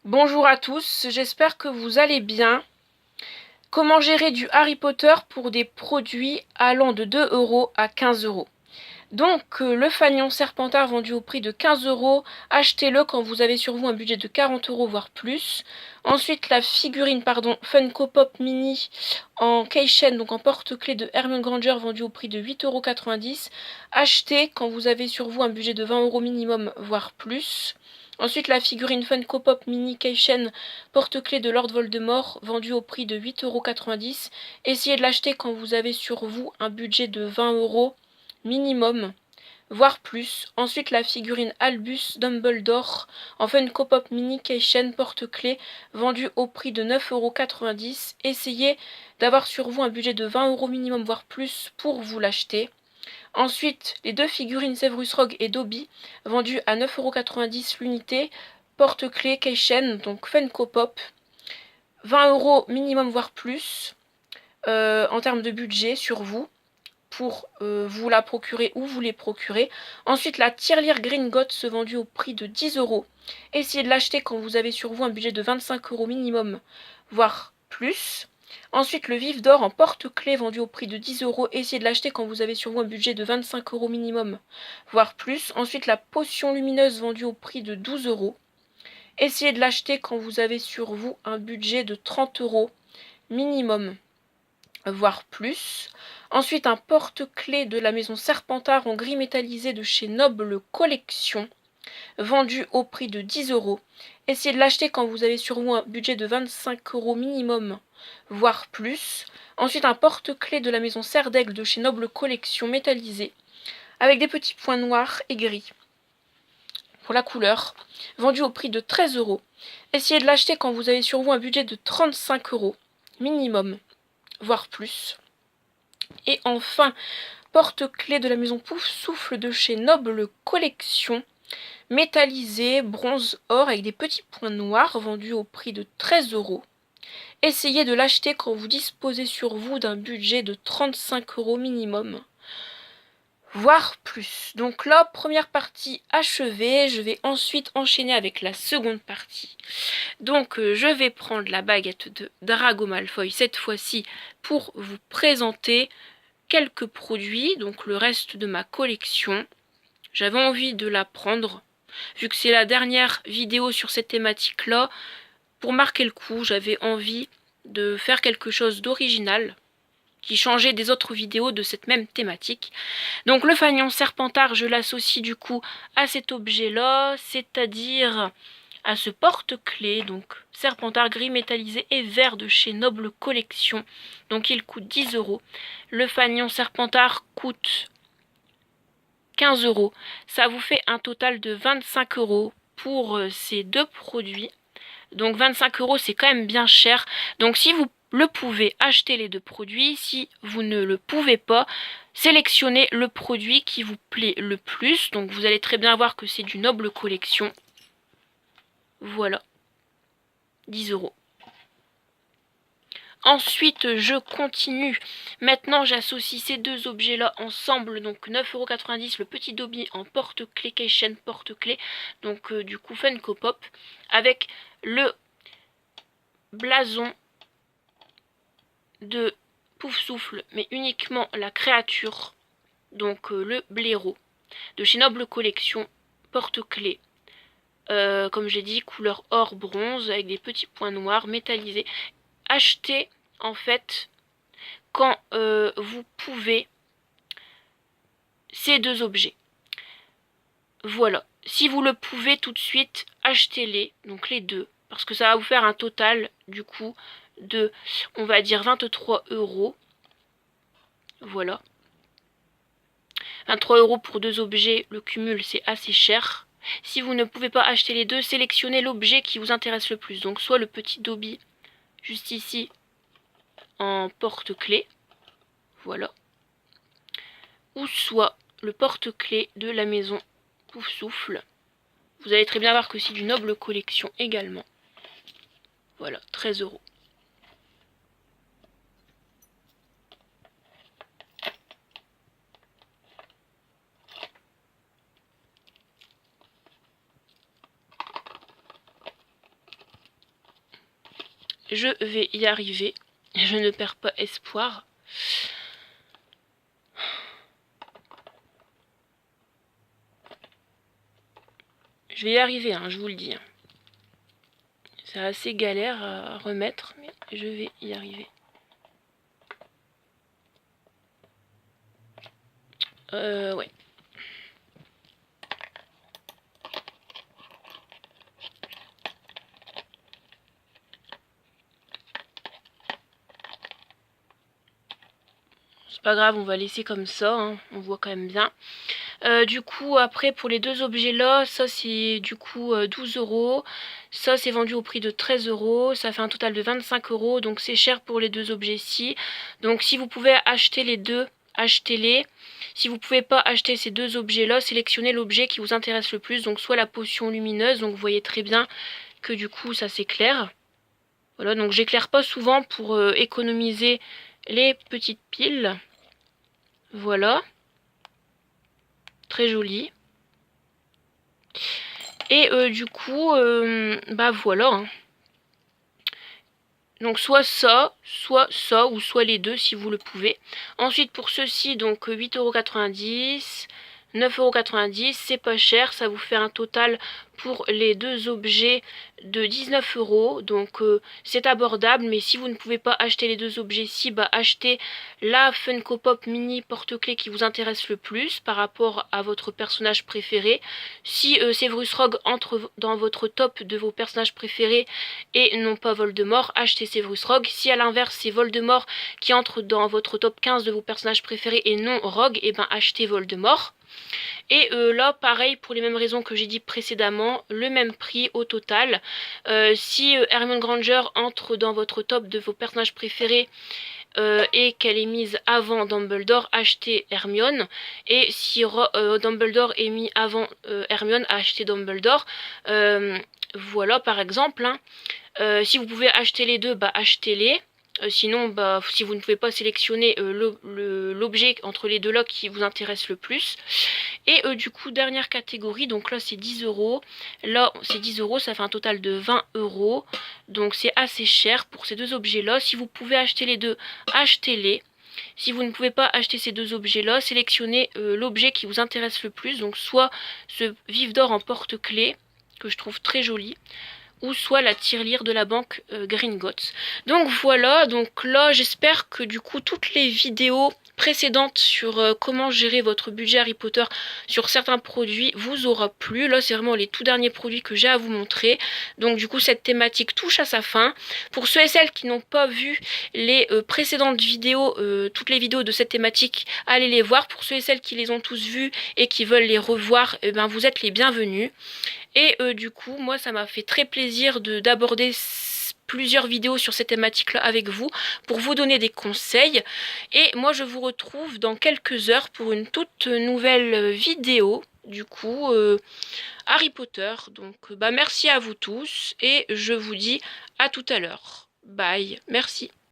Bonjour à tous, j'espère que vous allez bien. Comment gérer du Harry Potter pour des produits allant de 2 euros à 15 euros? Donc, le fanion Serpentard vendu au prix de 15 euros, achetez-le quand vous avez sur vous un budget de 40 euros voire plus. Ensuite, la figurine, Funko Pop Mini en keychain, donc en porte-clés de Hermione Granger vendu au prix de 8,90 €. Achetez quand vous avez sur vous un budget de 20 euros minimum voire plus. Ensuite, la figurine Funko Pop Mini Keychain porte-clés de Lord Voldemort vendue au prix de 8,90 €. Essayez de l'acheter quand vous avez sur vous un budget de 20 euros minimum, voire plus. Ensuite, la figurine Albus Dumbledore en Funko Pop Mini Keychain porte-clés vendue au prix de 9,90 €. Essayez d'avoir sur vous un budget de 20 euros minimum, voire plus, pour vous l'acheter. Ensuite, les deux figurines Severus Rogue et Dobby, vendues à 9,90 € l'unité, porte-clés Keychain, donc Funko Pop, 20 euros minimum voire plus, en termes de budget sur vous, pour vous la procurer ou vous les procurer. Ensuite, la tirelire Gringotts vendue au prix de 10 euros. Essayez de l'acheter quand vous avez sur vous un budget de 25 euros minimum, voire plus. Ensuite, le vif d'or en porte-clés vendu au prix de 10 euros. Essayez de l'acheter quand vous avez sur vous un budget de 25 euros minimum, voire plus. Ensuite, la potion lumineuse vendue au prix de 12 euros. Essayez de l'acheter quand vous avez sur vous un budget de 30 euros minimum, voire plus. Ensuite, un porte-clés de la maison Serpentard en gris métallisé de chez Noble Collection, vendu au prix de 10 euros. Essayez de l'acheter quand vous avez sur vous un budget de 25 euros minimum, voire plus. Ensuite, un porte-clés de la maison Serre d'Aigle de chez Noble Collection métallisé, avec des petits points noirs et gris pour la couleur, vendu au prix de 13 euros. Essayez de l'acheter quand vous avez sur vous un budget de 35 euros minimum, voire plus. Et enfin, porte-clés de la maison Pouf Souffle de chez Noble Collection, métallisé, bronze or avec des petits points noirs, vendu au prix de 13 euros. Essayez de l'acheter quand vous disposez sur vous d'un budget de 35 euros minimum, voire plus. Donc là, première partie achevée, je vais ensuite enchaîner avec la seconde partie. Donc je vais prendre la baguette de Drago Malfoy cette fois-ci pour vous présenter quelques produits, donc le reste de ma collection. J'avais envie de la prendre, vu que c'est la dernière vidéo sur cette thématique-là. Pour marquer le coup, j'avais envie de faire quelque chose d'original, qui changeait des autres vidéos de cette même thématique. Donc le fanion Serpentard, je l'associe du coup à cet objet-là, c'est-à-dire à ce porte-clés, donc Serpentard gris métallisé et vert de chez Noble Collection. Donc il coûte 10 euros. Le fanion Serpentard coûte 15 euros. Ça vous fait un total de 25 euros pour ces deux produits. Donc 25 euros, c'est quand même bien cher. Donc si vous le pouvez, achetez les deux produits. Si vous ne le pouvez pas, sélectionnez le produit qui vous plaît le plus. Donc vous allez très bien voir que c'est du Noble Collection. Voilà, 10 euros. Ensuite, je continue. Maintenant, j'associe ces deux objets-là ensemble. Donc 9,90 € le petit Dobby en porte-clés, keychain porte-clés. Donc du coup Funko Pop. Avec le blason de Pouf Souffle, mais uniquement la créature. Donc le blaireau. De chez Noble Collection, porte-clés. Comme j'ai dit, couleur or bronze avec des petits points noirs métallisés. Achetez en fait quand vous pouvez ces deux objets. Voilà. Si vous le pouvez tout de suite, achetez-les, donc les deux, parce que ça va vous faire un total du coup de, on va dire 23 euros. Voilà. 23 euros pour deux objets, le cumul c'est assez cher. Si vous ne pouvez pas acheter les deux, sélectionnez l'objet qui vous intéresse le plus. Donc soit le petit Dobby, juste ici, en porte-clés. Voilà. Ou soit le porte-clés de la maison Pouf Souffle. Vous allez très bien voir que c'est du Noble Collection également. Voilà, 13 euros. je vais y arriver. Je ne perds pas espoir. Je vais y arriver, hein, je vous le dis. C'est assez galère à remettre, mais je vais y arriver. Ouais. C'est pas grave, on va laisser comme ça, hein, on voit quand même bien. Du coup, après, pour les deux objets là, ça c'est du coup 12 €. Ça c'est vendu au prix de 13 €. Ça fait un total de 25 €. Donc c'est cher pour les deux objets-ci. Donc si vous pouvez acheter les deux, achetez-les. Si vous pouvez pas acheter ces deux objets là, sélectionnez l'objet qui vous intéresse le plus. Donc soit la potion lumineuse, donc vous voyez très bien que du coup ça s'éclaire. Voilà, donc j'éclaire pas souvent pour économiser les petites piles. Voilà. Très joli. Et du coup, bah voilà. Hein. Donc soit ça, ou soit les deux si vous le pouvez. Ensuite pour ceci, donc 8,90 €, 9,90 €, c'est pas cher, ça vous fait un total pour les deux objets de 19 €. Donc c'est abordable, mais si vous ne pouvez pas acheter les deux objets-ci, bah achetez la Funko Pop mini porte-clés qui vous intéresse le plus par rapport à votre personnage préféré. Si Severus Rogue entre dans votre top de vos personnages préférés et non pas Voldemort, achetez Severus Rogue. Si à l'inverse c'est Voldemort qui entre dans votre top 15 de vos personnages préférés et non Rogue, et ben achetez Voldemort. Et là pareil pour les mêmes raisons que j'ai dit précédemment, le même prix au total. Si Hermione Granger entre dans votre top de vos personnages préférés et qu'elle est mise avant Dumbledore, achetez Hermione. Et si Dumbledore est mis avant Hermione, achetez Dumbledore. Voilà par exemple. Hein. Si vous pouvez acheter les deux, bah achetez-les. Sinon, bah, si vous ne pouvez pas sélectionner l'objet entre les deux là qui vous intéresse le plus. Et du coup, dernière catégorie, donc là c'est 10 €. Là c'est 10 €, ça fait un total de 20 €. Donc c'est assez cher pour ces deux objets là. Si vous pouvez acheter les deux, achetez-les. Si vous ne pouvez pas acheter ces deux objets là, sélectionnez l'objet qui vous intéresse le plus. Donc soit ce vif d'or en porte-clés, que je trouve très joli, ou soit la tirelire de la banque Gringotts. Donc voilà, donc là j'espère que du coup toutes les vidéos précédentes sur comment gérer votre budget Harry Potter sur certains produits vous aura plu. Là c'est vraiment les tout derniers produits que j'ai à vous montrer. Donc du coup cette thématique touche à sa fin. Pour ceux et celles qui n'ont pas vu les précédentes vidéos, toutes les vidéos de cette thématique, allez les voir. Pour ceux et celles qui les ont tous vues et qui veulent les revoir, eh ben, vous êtes les bienvenus. Et du coup, moi, ça m'a fait très plaisir d'aborder plusieurs vidéos sur ces thématiques-là avec vous, pour vous donner des conseils. Et moi, je vous retrouve dans quelques heures pour une toute nouvelle vidéo, du coup, Harry Potter. Donc, bah, merci à vous tous, et je vous dis à tout à l'heure. Bye, merci.